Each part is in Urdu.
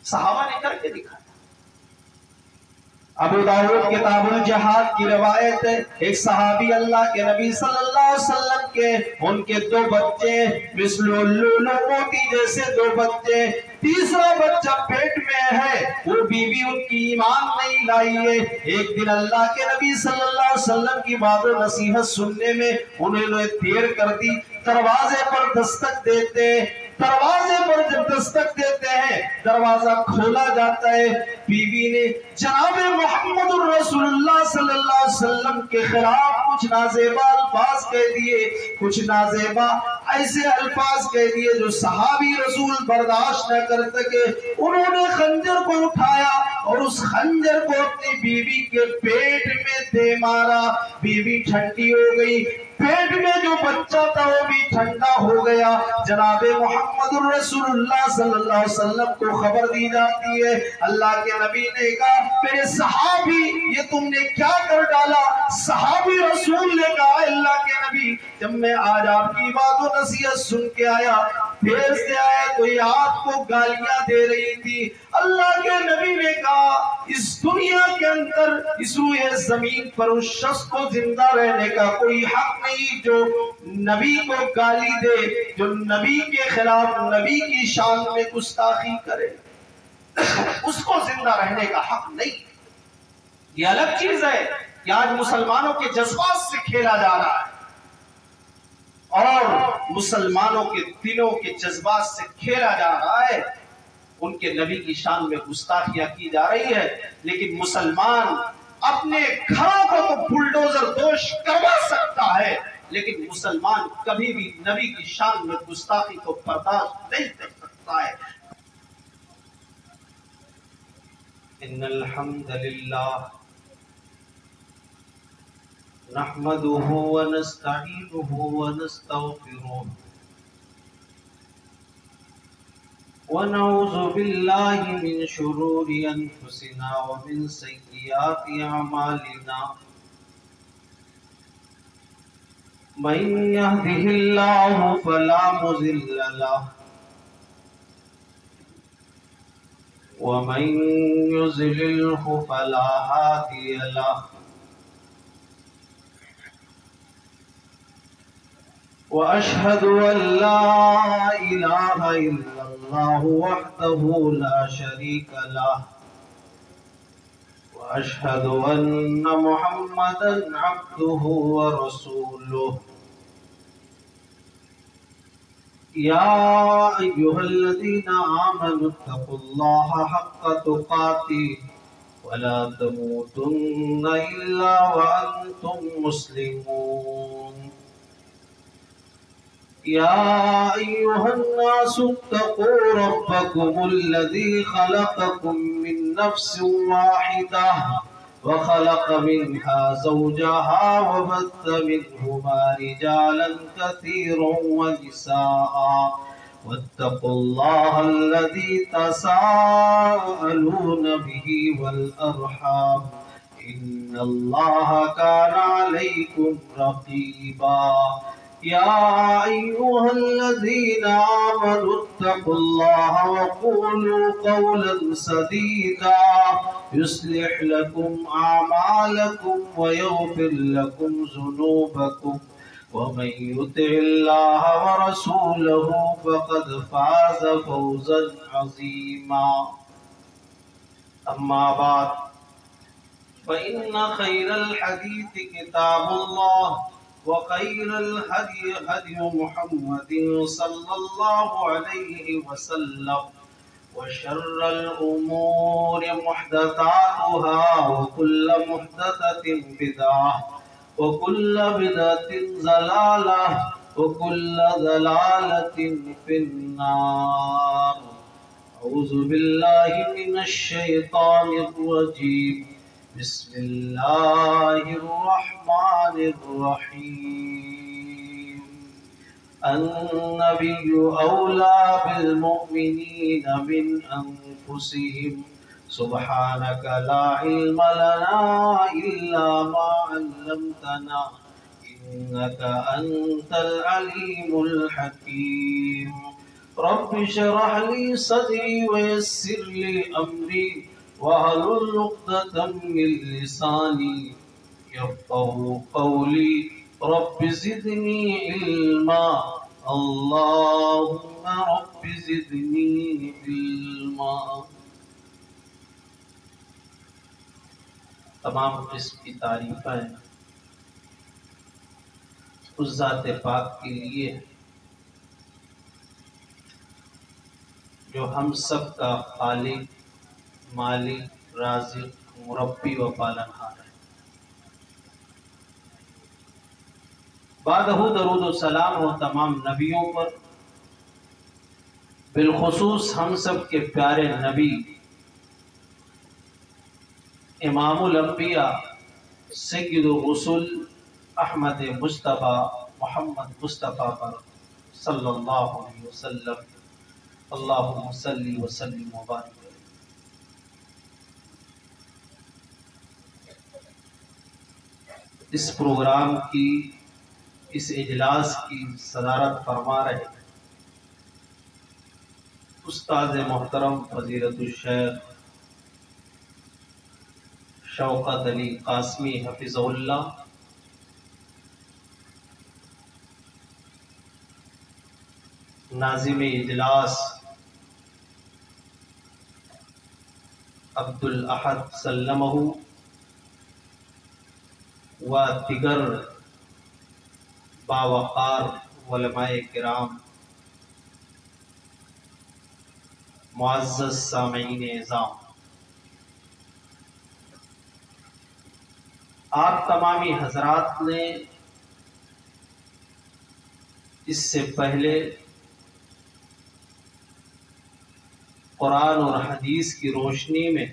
صحابہ نے کر کے دکھایا۔ ابو داؤد کتاب الجہاد کی روایت ہے، ایک صحابی اللہ کے نبی صلی اللہ علیہ وسلم کے، ان کے 2 بچے مثل اللؤلؤ موتی جیسے 2 بچے، تیسرا بچہ پیٹ میں ہے، وہ بیوی ان کی ایمان نہیں لائی ہے۔ ایک دن اللہ کے نبی صلی اللہ علیہ وسلم کی بات و نصیحت سننے میں انہوں نے دیر کر دی، دروازے پر دستک دیتے، دروازے پر جب دستک دیتے ہیں دروازہ کھولا جاتا ہے، بیوی نے جناب محمد الرسول اللہ صلی اللہ علیہ وسلم کے خلاف کچھ نازیبا الفاظ کہہ دیے، کچھ نازیبا ایسے الفاظ کہہ دیے جو صحابی رسول برداشت نہ کر سکے۔ انہوں نے خنجر کو اٹھایا اور اس خنجر کو اپنی بیوی کے پیٹ میں دے مارا، بیوی ٹھنڈی ہو گئی، پیٹ میں جو بچہ تھا وہ بھی ٹھنڈا ہو گیا۔ جناب محمد الرسول اللہ صلی اللہ علیہ وسلم کو خبر دی جاتی ہے، اللہ کے نبی نے کہا میرے صحابی یہ تم نے کیا کر ڈالا؟ صحابی رسول نے کہا اللہ کے نبی جب میں آج آپ کی بات و نصیحت سن کے آیا، دیر سے آیا تو یہ آپ کو گالیاں دے رہی تھی۔ اللہ کے نبی نے کہا اس دنیا کے اندر اس روئے زمین پر اس شخص کو زندہ رہنے کا کوئی حق نہیں جو نبی کو گالی دے، جو نبی کے خلاف نبی کی شان میں گستاخی کرے، اس کو زندہ رہنے کا حق نہیں۔ یہ الگ چیز ہے کہ آج مسلمانوں کے جذبات سے کھیلا جا رہا ہے اور مسلمانوں کے دلوں کے جذبات سے کھیلا جا رہا ہے، ان کے نبی کی شان میں گستاخیاں کی جا رہی ہے، لیکن مسلمان اپنے گھروں کو تو بلڈوزر دوش کروا سکتا ہے، لیکن مسلمان کبھی بھی نبی کی شان میں گستاخی کو برداشت نہیں کر سکتا ہے۔ ان الحمد للہ نحمده ونستعینه ونستغفره ونعوذ باللہ من شرور انفسنا ومن سیئات اعمالنا من يهده الله فلا مضل له ومن يضلله فلا هادي له وأشهد أن لا إله إلا الله وحده لا شريك له وأشهد أن محمدا عبده ورسوله يا أيها الذين آمنوا اتقوا الله حق تقاته ولا تموتن إلا وأنتم مسلمون يا أيها الناس اتقوا ربكم الذي خلقكم من نفس واحدة وخلق منها زوجها وبث منهما رجالا كثيرا ونساء واتقوا الله الذي تساءلون به والأرحام إن الله كان عليكم رقيبا يا أيها الذين آمنوا اتقوا الله وقولوا قولا سديدا يصلح لكم أعمالكم ويغفر لكم ذنوبكم ومن يطع الله ورسوله فقد فاز فوزا عظيما أما بعد فإن خير الحديث كتاب الله وخير الهدي هدي محمد صلى الله عليه وسلم وشر الأمور محدثاتها وكل محدثة بدعة وكل بدعة ضلالة وكل ضلالة في النار أعوذ بالله من الشيطان الرجيم بسم الله الرحمن الرحيم النبي أولى بالمؤمنين من أنفسهم سبحانك لا علم لنا إلا ما علمتنا إنك أنت العليم الحكيم رب اشرح لي صدري ويسر لي أمري واحلل عقدة من لساني يفقهوا قولي رب زدني علما اللهم رب زدني علما۔ تمام قسم کی تعریفیں اس ذات پاک کے لیے جو ہم سب کا خالق، مالک، رازق، مربی و پالنہار ہے۔ بعدہ درود و سلام ہو تمام نبیوں پر، بالخصوص ہم سب کے پیارے نبی امام الانبیاء سید الرسل احمد مصطفیٰ محمد مصطفیٰ پر صلی اللہ علیہ وسلم۔ اللہم صلی وسلم وبارک علیہ۔ اس پروگرام کی، اس اجلاس کی صدارت فرما رہے ہیں استاد محترم فضیلت الشیخ شوکت علی قاسمی حفظہ اللہ، ناظم اجلاس عبد الاحد سلمہ و دیگر باوقار علماء کرام، معزز سامعین اعظام، آپ تمامی حضرات نے اس سے پہلے قرآن اور حدیث کی روشنی میں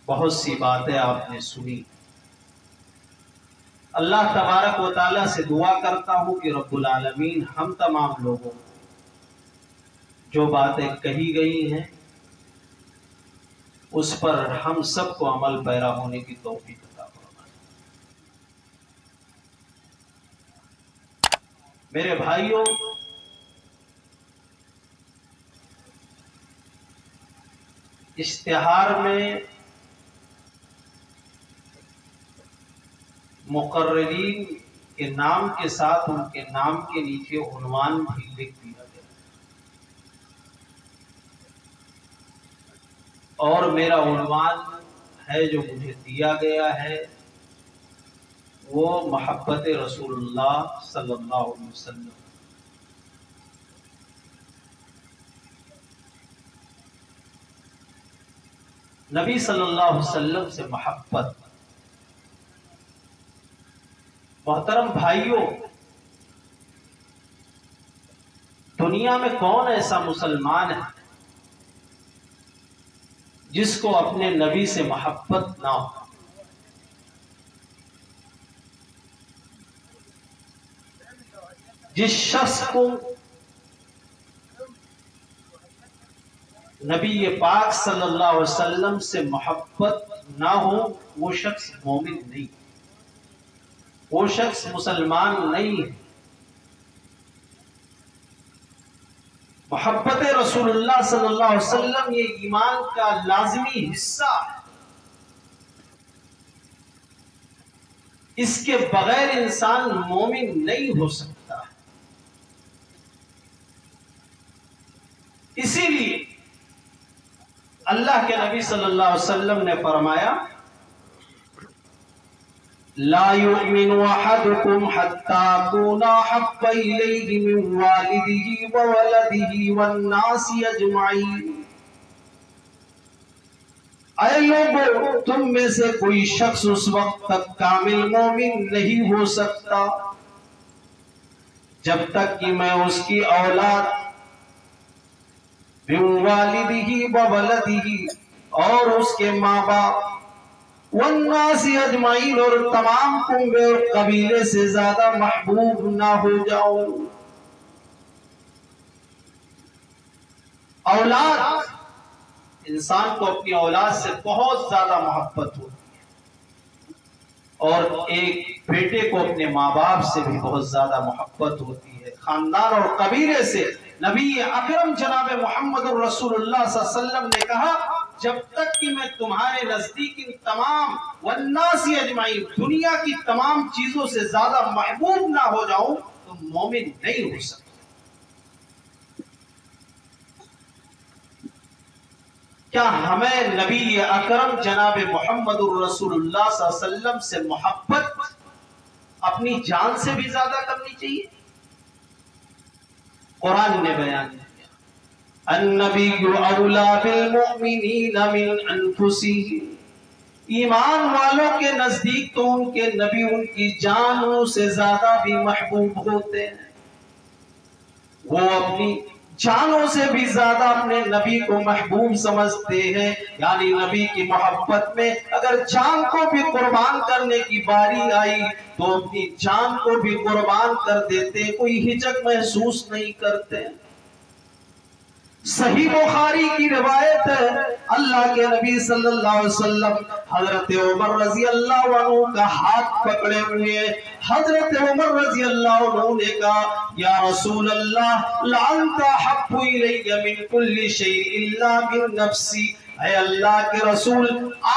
بہت سی باتیں آپ نے سنی۔ اللہ تبارک و تعالیٰ سے دعا کرتا ہوں کہ رب العالمین ہم تمام لوگوں کو جو باتیں کہی گئی ہیں اس پر ہم سب کو عمل پیرا ہونے کی توفیق عطا فرمائے۔ میرے بھائیوں، اشتہار میں مقررین کے نام کے ساتھ ان کے نام کے نیچے عنوان بھی لکھ دیا گیا، اور میرا عنوان ہے جو مجھے دیا گیا ہے وہ محبت رسول اللہ صلی اللہ علیہ وسلم۔ نبی صلی اللہ علیہ وسلم سے محبت۔ محترم بھائیوں، دنیا میں کون ایسا مسلمان ہے جس کو اپنے نبی سے محبت نہ ہو؟ جس شخص کو نبی پاک صلی اللہ علیہ وسلم سے محبت نہ ہو وہ شخص مومن نہیں، وہ شخص مسلمان نہیں ہے۔ محبت رسول اللہ صلی اللہ علیہ وسلم یہ ایمان کا لازمی حصہ ہے، اس کے بغیر انسان مومن نہیں ہو سکتا۔ اسی لیے اللہ کے نبی صلی اللہ علیہ وسلم نے فرمایا لا يؤمن احدكم حتى اكون احب اليه من والده وولده والناس اجمعين۔ اے لوگوں، تم میں سے کوئی شخص اس وقت تک کامل مومن نہیں ہو سکتا جب تک کہ میں اس کی اولاد من والده وولده اور اس کے ماں باپ والناس اجمعین اور تمام کنبے اور قبیلے سے زیادہ محبوب نہ ہو جاؤ۔ اولاد، انسان کو اپنی اولاد سے بہت زیادہ محبت ہوتی ہے، اور ایک بیٹے کو اپنے ماں باپ سے بھی بہت زیادہ محبت ہوتی ہے، خاندان اور قبیلے سے۔ نبی اکرم جناب محمد رسول اللہ صلی اللہ علیہ وسلم نے کہا جب تک کہ میں تمہارے نزدیک ان تمام والناس اجمعین دنیا کی تمام چیزوں سے زیادہ محبوب نہ ہو جاؤں تو مومن نہیں ہو سکتا۔ کیا ہمیں نبی اکرم جناب محمد رسول اللہ صلی اللہ علیہ وسلم سے محبت اپنی جان سے بھی زیادہ کرنی چاہیے؟ قرآن نے بیان کیا النبی اولا بالمؤمنین من انفسہم، ایمان والوں کے نزدیک تو ان کے نبی ان کی جانوں سے زیادہ بھی محبوب ہوتے ہیں، وہ اپنی جانوں سے بھی زیادہ اپنے نبی کو محبوب سمجھتے ہیں۔ یعنی نبی کی محبت میں اگر جان کو بھی قربان کرنے کی باری آئی تو اپنی جان کو بھی قربان کر دیتے، کوئی ہچک محسوس نہیں کرتے۔ صحیح بخاری کی روایت ہے، اللہ کے نبی صلی اللہ علیہ وسلم حضرت عمر رضی اللہ عنہ کا ہاتھ پکڑے ہوئے، حضرت عمر رضی اللہ عنہ نے کہا یا رسول اللہ لعنت احب الی من کل شیء الا من نفسی، اے اللہ کے رسول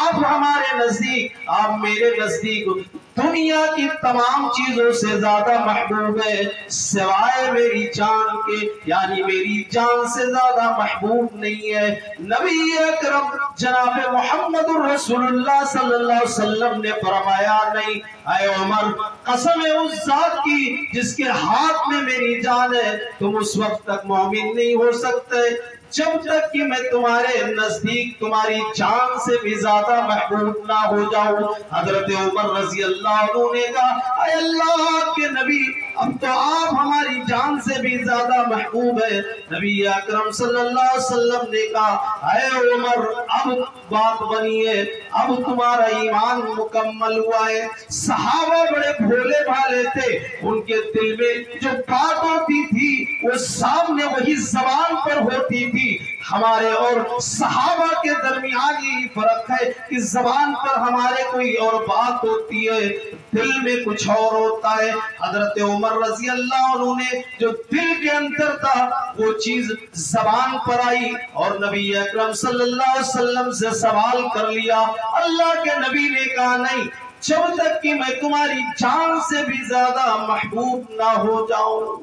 آپ ہمارے نزدیک، آپ میرے نزدیک دنیا کی تمام چیزوں سے زیادہ محبوب ہے سوائے میری جان کے، یعنی میری جان سے زیادہ محبوب نہیں ہے۔ نبی اکرم جناب محمد رسول اللہ صلی اللہ علیہ وسلم نے فرمایا نہیں، اے عمر قسم ہے اس ذات کی جس کے ہاتھ میں میری جان ہے، تم اس وقت تک مومن نہیں ہو سکتے جب تک کہ میں تمہارے نزدیک تمہاری جان سے بھی زیادہ محبوب نہ ہو جاؤں۔ حضرت عمر رضی اللہ عنہ نے کہا اے اللہ کے نبی اب تو آپ ہماری جان سے بھی زیادہ محبوب ہے۔ نبی اکرم صلی اللہ علیہ وسلم نے کہا اے عمر اب بات بنی ہے، اب تمہارا ایمان مکمل ہوا ہے۔ صحابہ بڑے بھولے بھالے تھے، ان کے دل میں جو بات ہوتی تھی وہ سامنے وہی زبان پر ہوتی تھی۔ ہمارے اور صحابہ کے درمیان یہ فرق ہے کہ زبان پر ہمارے کوئی اور بات ہوتی ہے، دل میں کچھ اور ہوتا ہے۔ حضرت عمر رضی اللہ عنہ نے جو دل کے اندر تھا وہ چیز زبان پر آئی اور نبی اکرم صلی اللہ علیہ وسلم سے سوال کر لیا۔ اللہ کے نبی نے کہا نہیں، جب تک کہ میں تمہاری جان سے بھی زیادہ محبوب نہ ہو جاؤں۔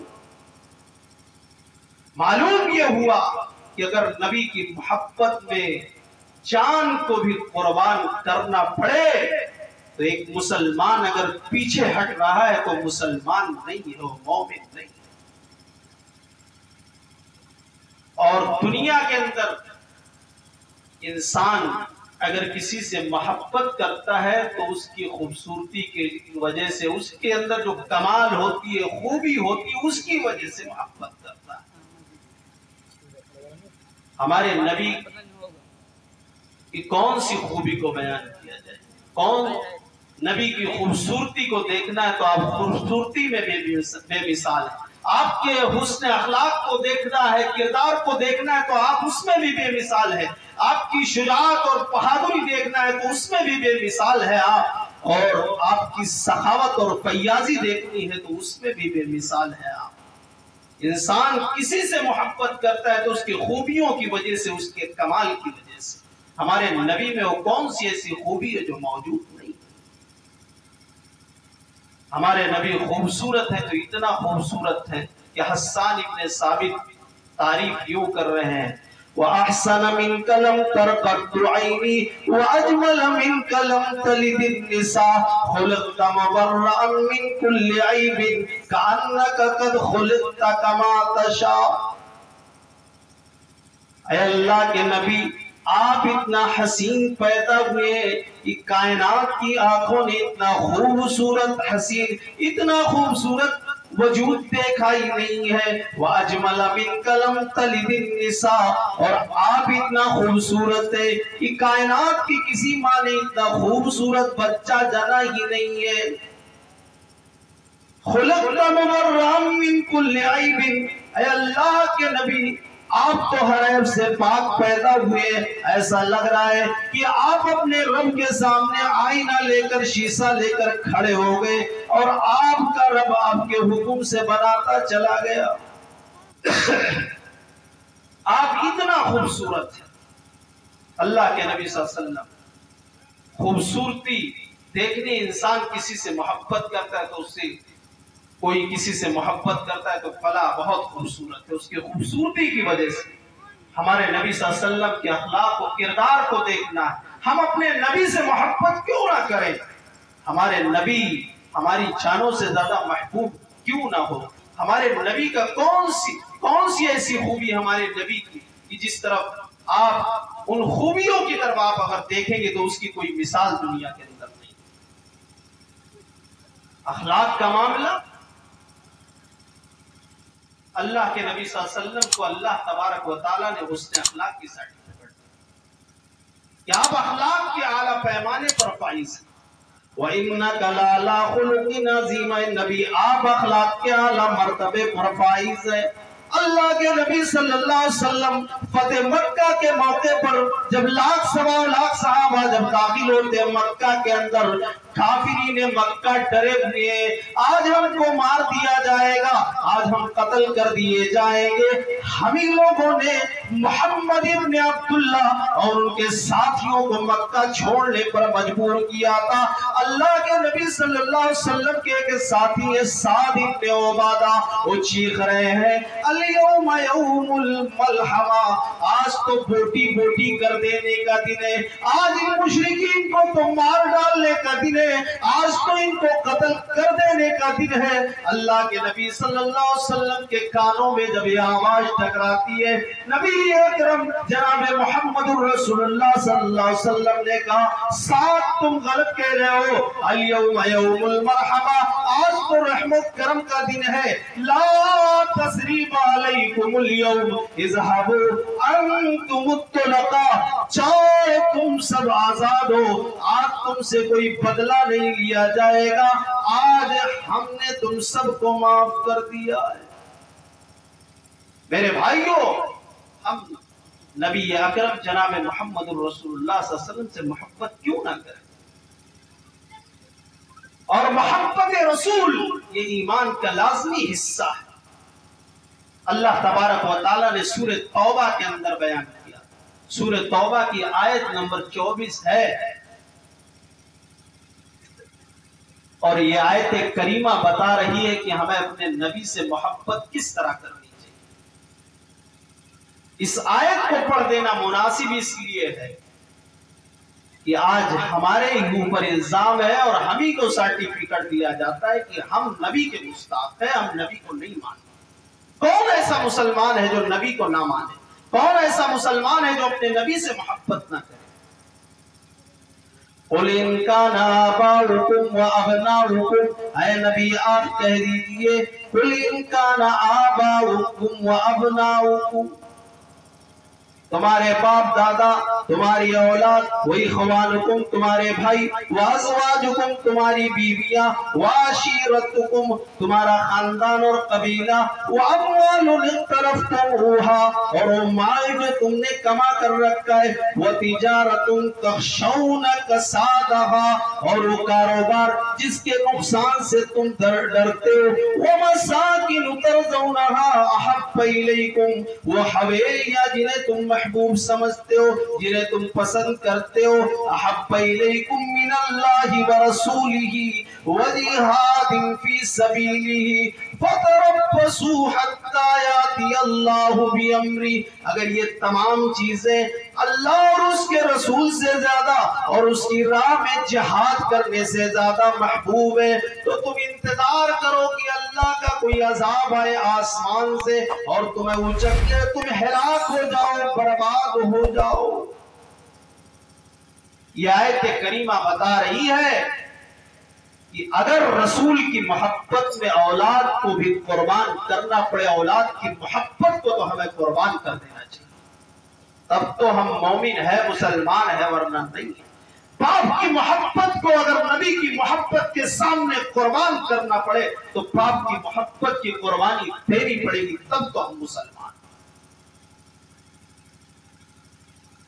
معلوم یہ ہوا کہ اگر نبی کی محبت میں جان کو بھی قربان کرنا پڑے تو ایک مسلمان اگر پیچھے ہٹ رہا ہے تو مسلمان نہیں ہے، وہ مومن نہیں۔ اور دنیا کے اندر انسان اگر کسی سے محبت کرتا ہے تو اس کی خوبصورتی کی وجہ سے، اس کے اندر جو کمال ہوتی ہے، خوبی ہوتی ہے، اس کی وجہ سے محبت کرتا ہے۔ ہمارے نبی کی کون سی خوبی کو بیان کیا جائے؟ کون نبی کی خوبصورتی کو دیکھنا ہے تو آپ خوبصورتی میں بے مثال ہیں، آپ کے حسن اخلاق کو دیکھنا ہے، کردار کو دیکھنا ہے تو آپ اس میں بھی بے مثال ہیں، آپ کی شجاعت اور بہادری دیکھنا ہے تو اس میں بھی بے مثال ہے آپ، اور آپ کی سخاوت اور فیاضی دیکھنی ہے تو اس میں بھی بے مثال ہے آپ۔ انسان کسی سے محبت کرتا ہے تو اس کی خوبیوں کی وجہ سے، اس کے کمال کی وجہ سے۔ ہمارے نبی میں وہ کون سی ایسی خوبی ہے جو موجود نہیں؟ ہمارے نبی خوبصورت ہے تو اتنا خوبصورت ہے کہ حسان ابن ثابت تعریف یوں کر رہے ہیں وَأَحْسَنَ مِنْكَ لَمْ تَرْقَدُّ عَيْنِي وَأَجْمَلَ مِنْكَ لَمْ تَلِدِ النِّسَاءُ خُلِقْتَ مُبَرَّأً مِنْ كُلِّ عَيْبٍ كَأَنَّكَ قَدْ خُلِقْتَ كَمَا تَشَاءُ۔ اے اللہ کے نبی آپ اتنا حسین پیدا ہوئے، یہ کائنات کی آنکھوں نے اتنا خوبصورت حسین، اتنا خوبصورت وجود دیکھا ہی نہیں ہے۔ وَأَجْمَلَ مِنْكَ لَمْ تَلِدِ النِّسَاءُ، اور آپ اتنا خوبصورت ہے کہ کائنات کی کسی ماں نے اتنا خوبصورت بچہ جنا ہی نہیں ہے۔ خُلِقْتَ مُبَرَّأً مِنْ كُلِّ عَيْبٍ، اے اللہ کے نبی آپ تو ہر عیب سے پاک پیدا ہوئے، ایسا لگ رہا ہے کہ آپ اپنے رب کے سامنے آئینہ لے کر شیشہ لے کر کھڑے ہو گئے اور آپ کا رب آپ کے حکم سے بناتا چلا گیا۔ آپ اتنا خوبصورت ہیں۔ اللہ کے نبی صلی اللہ علیہ وسلم، خوبصورتی دیکھنے انسان کسی سے محبت کرتا ہے تو اس سے کوئی کسی سے محبت کرتا ہے تو فلاں بہت خوبصورت ہے، اس کی خوبصورتی کی وجہ سے ہمارے نبی صلی اللہ علیہ وسلم کے اخلاق و کردار کو دیکھنا ہے۔ ہم اپنے نبی سے محبت کیوں نہ کریں؟ ہمارے نبی ہماری جانوں سے زیادہ محبوب کیوں نہ ہو؟ ہمارے نبی کا کون سی ایسی خوبی ہمارے نبی کی کہ جس طرف آپ ان خوبیوں کی طرف آپ اگر دیکھیں گے تو اس کی کوئی مثال دنیا کے اندر نہیں۔ اخلاق کا معاملہ، اللہ کے نبی صلی اللہ علیہ وسلم کو اللہ تبارک و تعالیٰ نے حسن اخلاق کی سرٹیفکیٹ دی کہ آپ اخلاق کے اعلیٰ پیمانے پر فائز ہیں۔ وَإِنَّكَ لَعَلَىٰ خُلُقٍ عَظِيمٍ، نبی آپ اخلاق کے اعلیٰ مرتبے پر فائز ہیں۔ اللہ کے نبی صلی اللہ علیہ وسلم فتح مکہ کے موقع پر جب لاکھ سوا لاکھ صحابہ جب داخل ہوتے مکہ کے اندر، کافرین مکہ ڈرے ہوئے، آج ہم کو مار دیا جائے گا، آج ہم قتل کر دیے جائیں گے۔ ہمیں لوگوں نے محمد ابن عبداللہ اور ان کے ساتھیوں کو مکہ چھوڑنے پر مجبور کیا تھا۔ اللہ کے نبی صلی اللہ علیہ وسلم کے ایک ساتھی ہے سعد ابن عبادہ، وہ چیخ رہے ہیں الیوم یوم الملحمہ، آج تو بوٹی بوٹی کر دینے کا دن ہے، آج ان مشرکین کو تو مار ڈالنے کا دن ہے، آج تو ان کو قتل کر دینے کا دن ہے۔ اللہ کے نبی صلی اللہ علیہ وسلم کے کانوں میں جب یہ آواز ٹکراتی ہے، نبی اکرم جناب محمد رسول اللہ صلی اللہ علیہ وسلم نے کہا ساتھ تم غلط کہہ رہے ہو، الیوم یوم المرحمہ، آج تو رحم و کرم کا دن ہے، لا تثریب علیکم الیوم اذهبوا انتم الطلقاء، چاہے تم سب آزاد ہو، آج تم سے کوئی بدلہ نہیں لیا جائے گا، آج ہم نے تم سب کو معاف کر دیا ہے۔ میرے بھائیوں، ہم نبی اکرم جناب محمد رسول اللہ صلی اللہ علیہ وسلم سے محبت کیوں نہ کریں؟ اور محبت رسول یہ ایمان کا لازمی حصہ ہے۔ اللہ تبارک و تعالیٰ نے سورہ توبہ کے اندر بیان کیا، سورہ توبہ کی آیت نمبر 24 ہے، اور یہ آیت کریمہ بتا رہی ہے کہ ہمیں اپنے نبی سے محبت کس طرح کرنی چاہیے۔ اس آیت کو پڑھ دینا مناسب اس لیے ہے کہ آج ہمارے اوپر الزام ہے اور ہمیں کو سرٹیفکیٹ دیا جاتا ہے کہ ہم نبی کے گستاخ ہیں، ہم نبی کو نہیں مانتے۔ کون ایسا مسلمان ہے جو نبی کو نہ مانے؟ کون ایسا مسلمان ہے جو اپنے نبی سے محبت نہ کرے؟ قُلْ إِنْ كَانَ آبَاؤُكُمْ وَأَبْنَاؤُكُمْ، اے نبی آپ کہہ دیجئے قُلْ إِنْ كَانَ آبَاؤُكُمْ وَأَبْنَاؤُكُمْ، تمہارے باپ دادا، تمہاری اولاد، وَإِخْوَانُكُمْ تمہارے بھائی، وَأَزْوَاجُكُمْ تمہاری بیویاں، وَعَشِيرَتُكُمْ تمہارا خاندان اور قبیلہ، وَأَمْوَالٌ اقْتَرَفْتُمُوهَا اور وہ مال جو تم نے کما کر رکھا ہے، وَتِجَارَةٌ تَخْشَوْنَ كَسَادَهَا اور وہ کاروبار جس کے نقصان سے تم ڈرتے ہو، وَمَسَاكِنُ تَرْضَوْنَهَا أَحَبَّ إِلَيْكُمْ وہ حویلیاں جنہیں تم محبوب سمجھتے ہو، جنہیں تم پسند کرتے ہو، احب الیکم من اللہ ورسولہ وجہاد فی سبیلہ فتربصوا حتی یاتی اللہ بامرہ، اگر یہ تمام چیزیں اللہ اور اس کے رسول سے زیادہ اور اس کی راہ میں جہاد کرنے سے زیادہ محبوب ہے تو تم انتظار کرو کہ اللہ کا کوئی عذاب آئے آسمان سے اور تمہیں اچک لے، تم ہلاک ہو جاؤ، برباد ہو جاؤ۔ یہ آیت کریمہ بتا رہی ہے کہ اگر رسول کی محبت میں اولاد کو بھی قربان کرنا پڑے، اولاد کی محبت کو تو ہمیں قربان کر دینا چاہیے، تب تو ہم مومن ہے، مسلمان ہے، ورنہ نہیں ہے۔ باپ کی محبت کو اگر نبی کی محبت کے سامنے قربان کرنا پڑے تو باپ کی محبت کی قربانی دینی پڑے گی، تب تو ہم مسلمان۔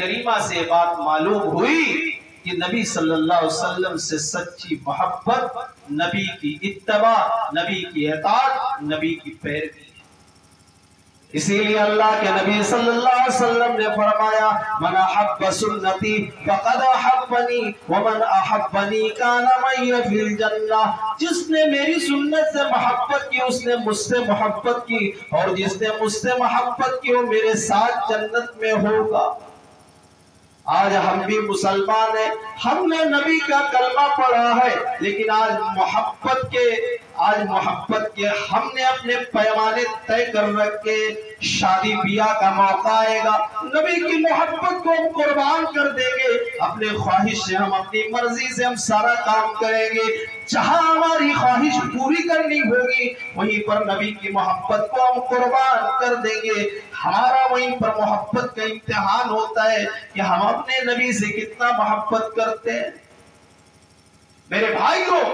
کریمہ سے بات معلوم ہوئی کہ نبی صلی اللہ علیہ وسلم سے سچی محبت، نبی کی اتباع، نبی کی اطاعت، نبی کی پیروی۔ اسی لیے اللہ کے نبی صلی اللہ علیہ وسلم نے فرمایا من احب سنتی فقد احبنی ومن احبنی کان معی فی الجنہ، جس نے میری سنت سے محبت کی اس نے مجھ سے محبت کی، اور جس نے مجھ سے محبت کی وہ میرے ساتھ جنت میں ہوگا۔ آج ہم بھی مسلمان ہیں، ہم نے نبی کا کلمہ پڑھا ہے، لیکن آج محبت کے ہم نے اپنے پیمانے طے کر رکھے۔ شادی بیاہ کا موقع آئے گا، نبی کی محبت کو ہم قربان کر دیں گے، اپنے خواہش سے ہم اپنی مرضی سے ہم سارا کام کریں گے، جہاں ہماری خواہش پوری کرنی ہوگی وہیں پر نبی کی محبت کو ہم قربان کر دیں گے۔ ہمارا وہیں پر محبت کا امتحان ہوتا ہے کہ ہم اپنے نبی سے کتنا محبت کرتے ہیں۔ میرے بھائیوں،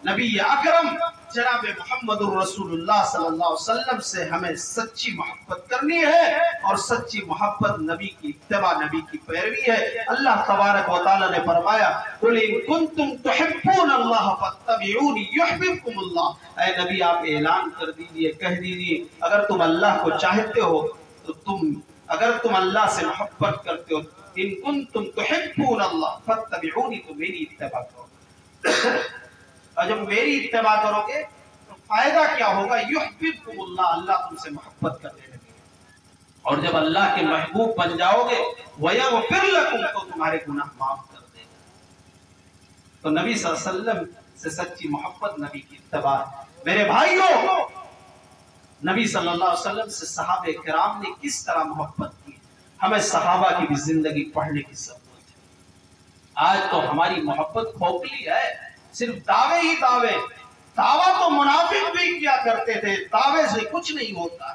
نبی اکرم جناب محمد الرسول اللہ صلی اللہ علیہ وسلم سے ہمیں سچی محبت کرنی ہے، اور سچی محبت نبی کی اتباع، نبی کی پیروی ہے۔ اللہ تبارک و تعالی نے فرمایا قُلْ إِن كُنتُمْ تُحِبُّونَ اللَّهَ فَاتَّبِعُونِي يُحْبِبْكُمُ اللَّهُ، اے نبی آپ اعلان کر دیجئے، کہہ دیجئے اگر تم اللہ کو چاہتے ہو تو اگر تم اللہ سے محبت کرتے ہو، ان کنتم تحبون اللہ فاتبعونی، تو میری اتباع کرو، اور جب میری اتباع کرو گے تو فائدہ کیا ہوگا؟ یحببکم اللہ، اللہ تم سے محبت کرنے لگے گا، اور جب اللہ کے محبوب بن جاؤ گے ویغفر لکم، تو تمہارے گناہ معاف کر دے گا۔ تو نبی صلی اللہ علیہ وسلم سے سچی محبت، نبی کی اتباع۔ میرے بھائیوں، نبی صلی اللہ علیہ وسلم سے صحابہ کرام نے کس طرح محبت کی، ہمیں صحابہ کی بھی زندگی پڑھنے کی ضرورت ہے۔ آج تو ہماری محبت کھوکھلی ہے، صرف دعوے ہی دعوے۔ دعویٰ تو منافق بھی کیا کرتے تھے، دعوے سے کچھ نہیں ہوتا،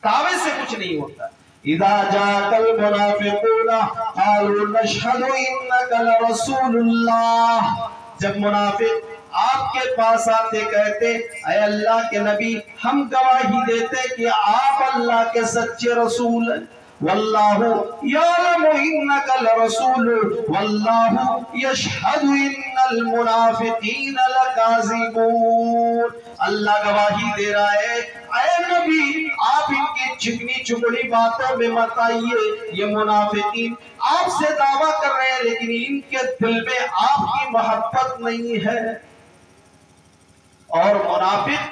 دعوے سے کچھ نہیں ہوتا۔ اذا جاءك المنافقون قالوا نشهد انك لرسول الله، جب منافق آپ کے پاس آتے کہتے اے اللہ کے نبی ہم گواہی دیتے کہ آپ اللہ کے سچے رسول ہیں، واللہ یعلم انک لرسول واللہ یشہد ان المنافقین لکاذبون، اللہ گواہی دے رہا ہے اے نبی آپ ان کی چکنی چپڑی باتوں میں مت آئیے، یہ منافقین آپ سے دعویٰ کر رہے ہیں لیکن ان کے دل میں آپ کی محبت نہیں ہے۔ اور منافق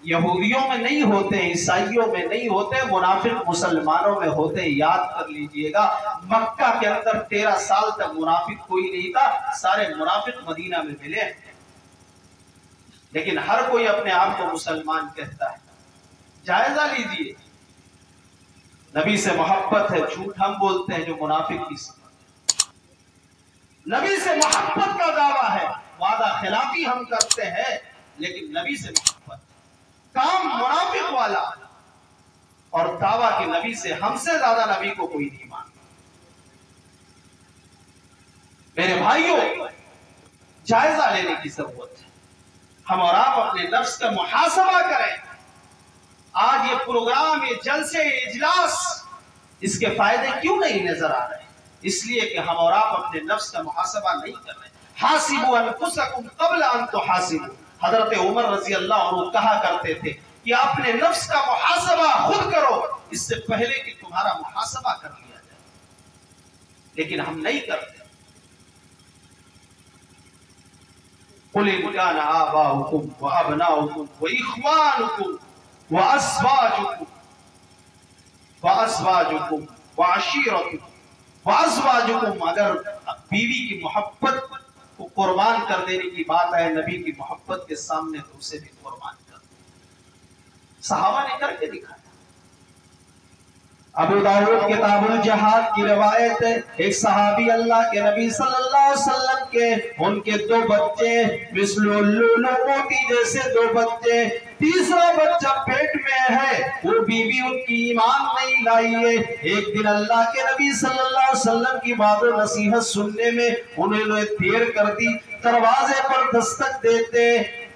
یہودیوں میں نہیں ہوتے، عیسائیوں میں نہیں ہوتے، منافق مسلمانوں میں ہوتے۔ یاد کر لیجئے گا مکہ کے اندر 13 سال تک منافق کوئی نہیں تھا، سارے منافق مدینہ میں ملے، لیکن ہر کوئی اپنے آپ کو مسلمان کہتا ہے۔ جائزہ لیجئے، نبی سے محبت ہے، جھوٹ ہم بولتے ہیں جو منافق کی صفت۔ نبی سے محبت کا دعویٰ ہے، وعدہ خلافی ہم کرتے ہیں، لیکن نبی سے محبت کام منافق والا، اور دعویٰ کہ نبی سے ہم سے زیادہ نبی کو کوئی نہیں مانتا۔ میرے بھائیوں، جائزہ لینے کی ضرورت ہے، ہم اور آپ اپنے نفس کا محاسبہ کریں۔ آج یہ پروگرام، یہ جلسے، یہ اجلاس، اس کے فائدے کیوں نہیں نظر آ رہے؟ اس لیے کہ ہم اور آپ اپنے نفس کا محاسبہ نہیں کر رہے۔ حاسبوا انفسکم قبل ان تحاسبوا، حضرت عمر رضی اللہ عنہ کہا کرتے تھے کہ اپنے نفس کا محاسبہ خود کرو اس سے پہلے کہ تمہارا محاسبہ کر لیا جائے، لیکن ہم نہیں کرتے۔ قُلْ إِنْ كَانَ آبَاؤُكُمْ وَأَبْنَاؤُكُمْ وَإِخْوَانُكُمْ وَأَزْوَاجُكُمْ وَعَشِيرَتُكُمْ، اگر بیوی کی محبت کو قربان کر دینے کی بات ہے نبی کی محبت کے سامنے تو اسے بھی قربان کر دیں۔ صحابہ نے کر کے دکھایا۔ ابو داؤد کتاب الجہاد کی روایت ہے، ایک صحابی اللہ کے نبی صلی اللہ علیہ وسلم کے ان کے 2 بچے مثل اللؤلؤ موتی جیسے 2 بچے، تیسرا بچہ پیٹ میں ہے، وہ بیوی ان کی ایمان نہیں لائی ہے۔ ایک دن اللہ کے نبی صلی اللہ علیہ وسلم کی بات و نصیحت سننے میں انہوں نے دیر کر دی، دروازے پر دستک دیتے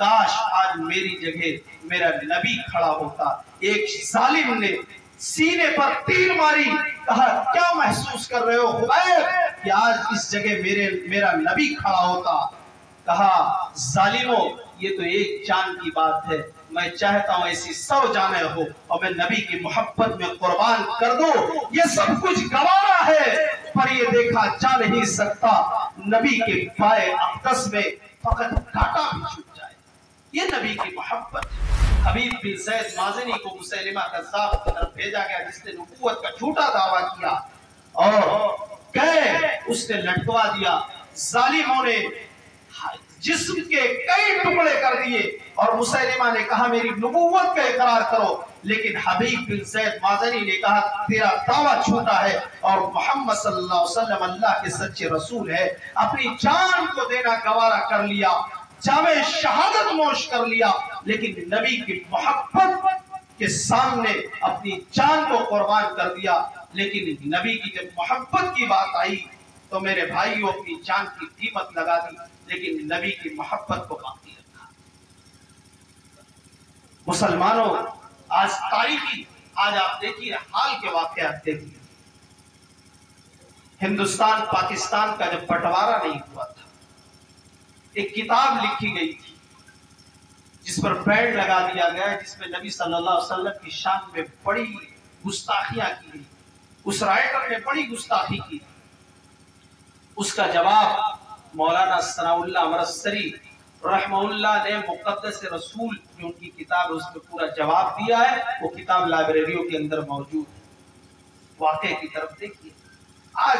کاش آج میری جگہ میرا نبی کھڑا ہوتا۔ ایک ظالم نے سینے پر تیر ماری، کہا کیا محسوس کر رہے ہو خبیب کہ آج اس جگہ میرا نبی کھڑا ہوتا؟ کہا ظالموں یہ تو ایک جان کی بات ہے، میں چاہتا ہوں ایسی 100 جانیں ہو اور میں نبی کی محبت میں قربان کر دوں۔ یہ سب کچھ گوارا ہے پر یہ دیکھا جا نہیں سکتا نبی کے پائے اقدس میں فقط کانٹا بھی چھپ جائے۔ یہ نبی کی محبت۔ حبیب بن زید مازنی کو مسیلمہ کذاب کی طرف بھیجا گیا جس نے نبوت کا جھوٹا دعویٰ کیا اور اس نے لٹکوا دیا۔ ظالموں نے جسم کے کئی ٹکڑے کر دیے اور مسیلمہ نے کہا میری نبوت کا اقرار کرو، لیکن حبیب بن زید مازنی نے کہا تیرا دعویٰ جھوٹا ہے اور محمد صلی اللہ علیہ وسلم اللہ کے سچے رسول ہے۔ اپنی جان کو دینا گوارا کر لیا، جامِ شہادت نوش کر لیا، لیکن نبی کی محبت کے سامنے اپنی جان کو قربان کر دیا۔ لیکن نبی کی جب محبت کی بات آئی تو میرے بھائیوں اپنی جان کی قیمت لگا دی، لیکن نبی کی محبت کو باقی رکھا۔ مسلمانوں آج تاریخی آج آپ دیکھیے حال کے واقعات دیکھیے۔ ہندوستان پاکستان کا جب بٹوارا نہیں ہوا تھا، ایک کتاب لکھی گئی تھی جس پر بینڈ لگا دیا گیا جس میں نبی صلی اللہ علیہ وسلم کی شان میں بڑی گستاخیاں کی گئی۔ اس رائٹر نے بڑی گستاخی کی۔ اس کا جواب مولانا ثناء اللہ امرتسری رحمہ اللہ نے مقدس رسول جو ان کی کتاب اس میں پورا جواب دیا ہے، وہ کتاب لائبریریوں کے اندر موجود ہے۔ واقعے کی طرف دیکھیے، آج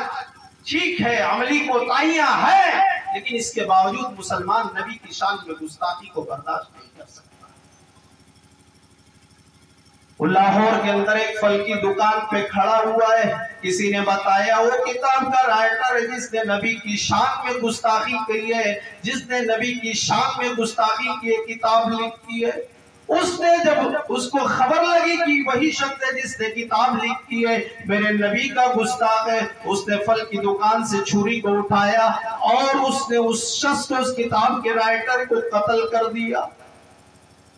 ٹھیک ہے عملی کوتاہیاں ہیں لیکن اس کے باوجود مسلمان نبی کی شان میں گستاخی کو برداشت نہیں کر سکتا۔ لاہور کے اندر ایک پھل کی دکان پہ کھڑا ہوا ہے، کسی نے بتایا وہ کتاب کا رائٹر ہے جس نے نبی کی شان میں گستاخی کی ہے، جس نے نبی کی شان میں گستاخی کی کتاب لکھی ہے۔ اس نے جب اس کو خبر لگی کہ وہی شخص ہے جس نے کتاب لکھی ہے میرے نبی کا گستاخ ہے، اس نے پھل کی دکان سے چھری کو اٹھایا اور اس نے اس شخص کو اس کتاب کے رائٹر کو قتل کر دیا۔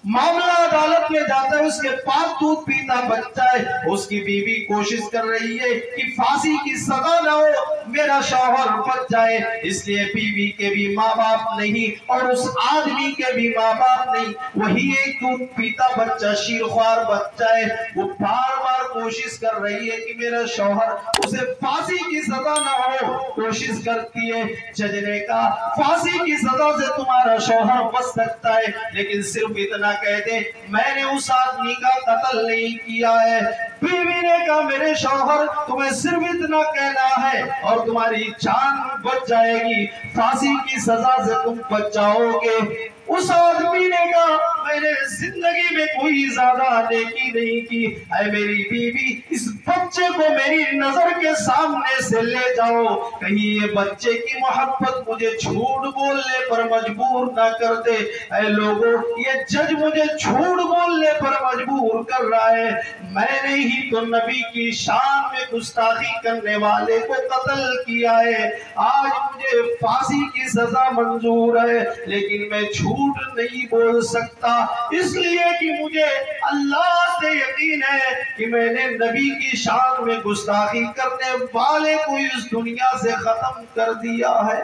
معاملہ عدالت میں جاتا ہے، اس کے پاس دودھ پیتا بچہ ہے، اس کی بیوی کوشش کر رہی ہے کہ پھانسی کی سزا نہ ہو، میرا شوہر بچ جائے، اس لیے بیوی کے بھی ماں باپ نہیں اور اس آدمی کے بھی ماں باپ نہیں، وہی ایک دودھ پیتا بچہ شیرخوار بچہ ہے، وہ بار بار کوشش کر رہی ہے کہ میرا شوہر اسے پھانسی کی سزا نہ ہو، کوشش کرتی ہے۔ جج نے کہا پھانسی کی سزا سے تمہارا شوہر بچ سکتا ہے لیکن صرف اتنا کہہ دے میں نے اس آدمی کا قتل نہیں کیا ہے۔ بیوی نے کہا میرے شوہر تمہیں صرف اتنا کہنا ہے اور تمہاری جان بچ جائے گی، پھانسی کی سزا سے تم بچ جاؤ گے۔ اس آدمی نے کہا میں نے زندگی میں کوئی زیادہ نیکی نہیں کی، اے میری بیوی اس بچے کو میری نظر کے سامنے سے لے جاؤ، کہیں یہ بچے کی محبت مجھے جھوٹ بولنے پر مجبور نہ کر دے۔ اے لوگوں یہ جج مجھے جھوٹ بولنے پر مجبور کر رہا ہے، میں نے ہی تو نبی کی شان میں گستاخی کرنے والے کو قتل کیا ہے، آج مجھے پھانسی کی سزا منظور ہے لیکن میں جھوٹ نہیں بول سکتا، اس لیے کہ مجھے اللہ سے یقین ہے کہ میں نے نبی کی شان میں گستاخی کرنے والے کو اس دنیا سے ختم کر دیا ہے۔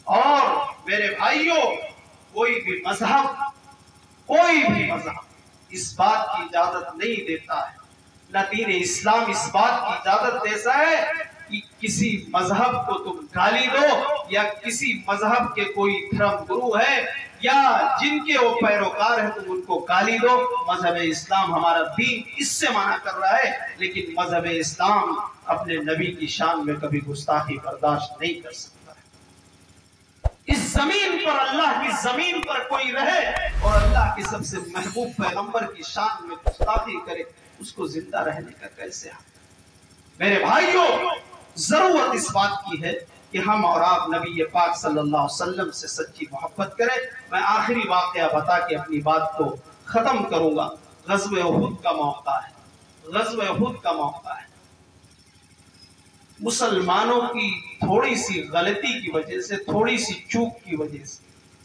اور میرے بھائیوں کوئی بھی مذہب اس بات کی اجازت نہیں دیتا ہے، نہ دین اسلام اس بات کی اجازت دیتا ہے کہ کسی مذہب کو تم گالی دو یا کسی مذہب کے کوئی دھرم گرو ہے یا جن کے وہ پیروکار ہیں تم ان کو گالی دو۔ مذہب اسلام ہمارا دین اس سے منع کر رہا ہے لیکن مذہب اسلام اپنے نبی کی شان میں کبھی گستاخی برداشت نہیں کر سکتا۔ اس زمین پر اللہ کی زمین پر کوئی رہے اور اللہ کے سب سے محبوب پیغمبر کی شان میں گستاخی کرے، اس کو زندہ رہنے کا کیسے حق؟ میرے بھائیوں ضرورت اس بات کی ہے کہ ہم اور آپ نبی پاک صلی اللہ علیہ وسلم سے سچی محبت کریں۔ میں آخری واقعہ بتا کے اپنی بات کو ختم کروں گا۔ غزوہ احد کا موقع ہے۔ مسلمانوں کی تھوڑی سی غلطی کی وجہ سے، تھوڑی سی چوک کی وجہ سے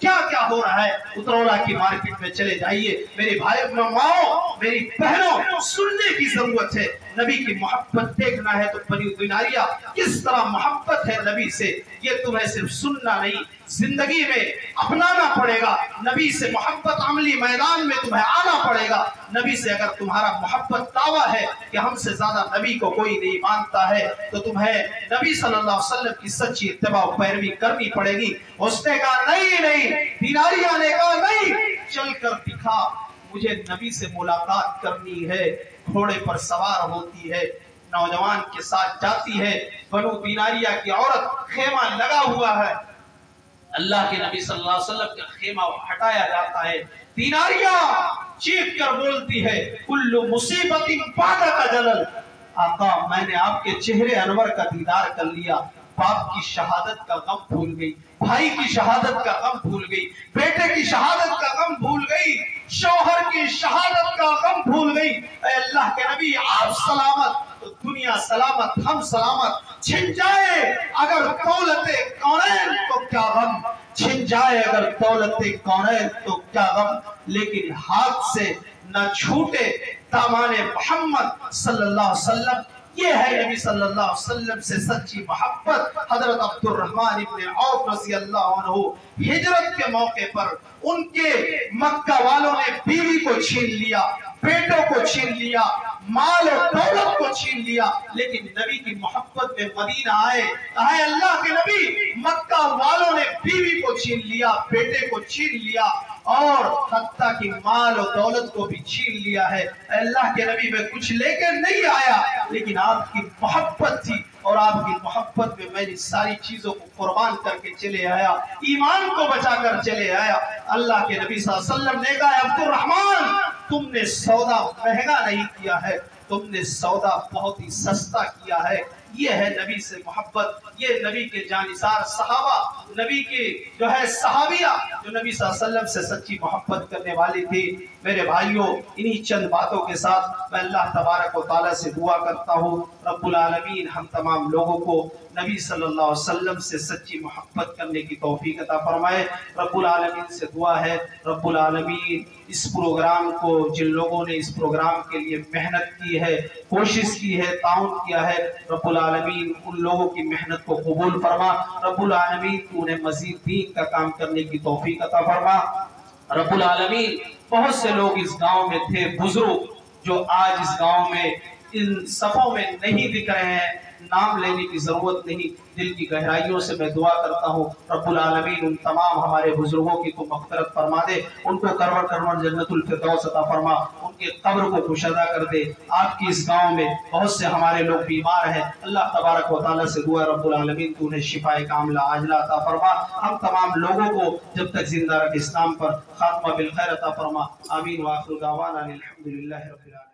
کیا کیا ہو رہا ہے، اترولہ کی مارکیٹ میں چلے جائیے، میری بھائی ماؤں، میری بہنوں، سننے کی ضرورت ہے۔ نبی کی محبت دیکھنا ہے تو بنی دنیا کس طرح محبت ہے نبی سے، یہ تمہیں صرف سننا نہیں، زندگی میں اپنانا پڑے گا۔ نبی سے محبت عملی میدان میں تمہیں آنا پڑے گا۔ نبی سے اگر تمہارا محبت دعویٰ ہے کہ ہم سے زیادہ نبی کو کوئی نہیں مانتا ہے، تو تمہیں نبی صلی اللہ علیہ وسلم کی سچی اتباع و پیروی کرنی پڑے گی۔ اس نے کہا نہیں، دیناریہ نے کہا نہیں، چل کر دکھا، مجھے نبی سے ملاقات کرنی ہے۔ گھوڑے پر سوار ہوتی ہے، نوجوان کے ساتھ جاتی ہے، بنو دیناریہ کی عورت، خیمہ لگا ہوا ہے، اللہ کے نبی صلی اللہ علیہ وسلم کا خیمہ ہٹایا جاتا ہے، دیناریہ چیخ کر بولتی ہے، کل مصیبت بعدک جلل، آقا میں نے آپ کے چہرے انور کا دیدار کر لیا، باپ کی شہادت کا غم بھول گئی، بھائی کی شہادت کا غم بھول گئی، بیٹے کی شہادت کا غم بھول گئی، شوہر کی شہادت کا غم بھول گئی۔ اے اللہ کے نبی آپ سلامت تو دنیا سلامت، ہم سلامت۔ چھن جائے اگر دولت کونین تو کیا غم، چھن جائے اگر دولت کونین تو کیا غم، لیکن ہاتھ سے نہ چھوٹے دامان محمد صلی اللہ علیہ وسلم۔ یہ ہے نبی صلی اللہ علیہ وسلم سے سچی محبت۔ حضرت عبد الرحمن ابن عوف رضی اللہ عنہ ہجرت کے موقع پر ان کے مکہ والوں نے بیوی کو چھین لیا، بیٹوں کو چھین لیا، مال و دولت کو چھین لیا، لیکن نبی کی محبت میں مدینہ آئے، اے اللہ کے نبی مکہ والوں نے بیوی کو چھین لیا، بیٹے کو چھین لیا، اور حتیٰ کہ مال و دولت کو بھی چھین لیا ہے۔ اے اللہ کے نبی میں کچھ لے کر نہیں آیا، لیکن آپ کی محبت تھی، اور آپ کی محبت میں میں نے ساری چیزوں کو قربان کر کے چلے آیا، ایمان کو بچا کر چلے آیا۔ اللہ کے نبی صلی اللہ علیہ وسلم نے کہا عبد الرحمن تم نے سودا مہنگا نہیں کیا ہے، تم نے سودا بہت ہی سستا کیا ہے۔ یہ ہے نبی سے محبت، یہ نبی کے جانثار صحابہ، نبی کے جو ہے صحابیہ جو نبی صلی اللہ علیہ وسلم سے سچی محبت کرنے والی تھی۔ میرے بھائیوں انہی چند باتوں کے ساتھ میں اللہ تبارک و تعالیٰ سے دعا کرتا ہوں رب العالمین ہم تمام لوگوں کو نبی صلی اللہ علیہ وسلم سے سچی محبت کرنے کی توفیق عطا فرمائے۔ رب العالمین سے دعا ہے رب العالمین اس پروگرام کو، جن لوگوں نے اس پروگرام کے لیے محنت کی ہے، کوشش کی ہے، تعاون کیا ہے، رب العالمین ان لوگوں کی محنت کو قبول فرما۔ رب العالمین تو انہیں مزید دین کا کام کرنے کی توفیق عطا فرما۔ رب العالمین بہت سے لوگ اس گاؤں میں تھے، بزرگ جو آج اس گاؤں میں ان صفوں میں نہیں دکھ رہے ہیں، نام لینے کی ضرورت نہیں، دل کی گہرائیوں سے میں دعا کرتا ہوں رب العالمین ان تمام ہمارے بزرگوں کی کو مغفرت فرما دے، ان کو کرور جنت الفردوس عطا فرما، ان کے قبر کو کشادہ کر دے۔ آپ کی اس گاؤں میں بہت سے ہمارے لوگ بیمار ہیں، اللہ تبارک و تعالیٰ سے دعا رب العالمین تو انہیں شفاء کاملہ عاجلہ عطا فرما، ہم تمام لوگوں کو جب تک زندہ رکھ اسلام پر خاتمہ بالخیر عطا فرما۔ آمین وآخر دعوانا الحمدللہ رب العالمین۔